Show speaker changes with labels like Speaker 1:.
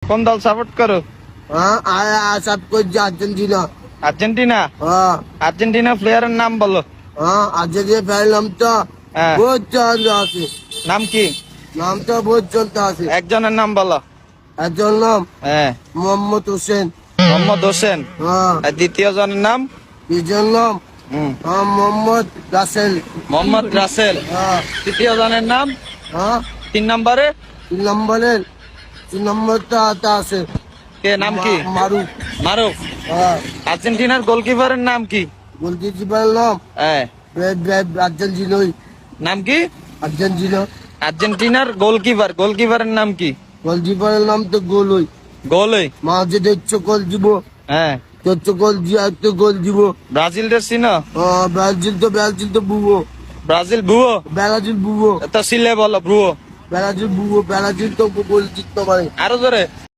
Speaker 1: কোন দল সাপোর্ট করো?
Speaker 2: সব করছি আর্জেন্টিনা।
Speaker 1: আর্জেন্টিনা?
Speaker 2: হ্যাঁ
Speaker 1: আর্জেন্টিনা প্লেয়ারের নাম বলো।
Speaker 2: আর্জেন্টিনা ফেললাম তো
Speaker 1: হ্যাঁ।
Speaker 2: বহুত চলতে আছে,
Speaker 1: নাম কি?
Speaker 2: নাম তো বহুত চলতে আছে।
Speaker 1: একজনের নাম বলো।
Speaker 2: একজন নাম
Speaker 1: হ্যাঁ।
Speaker 2: মোহাম্মদ হোসেন।
Speaker 1: মোহাম্মদ হোসেন।
Speaker 2: হ্যাঁ।
Speaker 1: আর দ্বিতীয় জনের নাম?
Speaker 2: দ্বিতীয় নাম
Speaker 1: হুম,
Speaker 2: মোহাম্মদ রাসেল।
Speaker 1: মোহাম্মদ রাসেল।
Speaker 2: হ্যাঁ।
Speaker 1: তৃতীয় জনের নাম?
Speaker 2: হ্যাঁ।
Speaker 1: 3 নম্বরে?
Speaker 2: 3 নম্বরটা আছে
Speaker 1: কে, নাম কি?
Speaker 2: মারুফ।
Speaker 1: মারুফ।
Speaker 2: হ্যাঁ।
Speaker 1: আর্জেন্টিনার গোলকিপারের নাম কি?
Speaker 2: গোলকিপার নাম
Speaker 1: হ্যাঁ।
Speaker 2: আর্জেন্টিনা।
Speaker 1: নাম কি?
Speaker 2: আর্জেন্টিনা।
Speaker 1: আর্জেন্টিনার গোলকিপারের নাম কি?
Speaker 2: গোলকিপারের নাম তো গোলই।
Speaker 1: গোলই?
Speaker 2: মাঝে দেখছো গোল দিব,
Speaker 1: হ্যাঁ।
Speaker 2: দেখছো গোল দিয়ে একটা গোল দিব।
Speaker 1: ব্রাজিলের চিনো?
Speaker 2: ব্রাজিল তো বুবো।
Speaker 1: ব্রাজিল ভুয়ো?
Speaker 2: ব্রাজিল বুবো।
Speaker 1: তো সিলে বলো ভুয়ো।
Speaker 2: ব্রাজিল তো গোল জিততে পারে।
Speaker 1: আরো জোরে।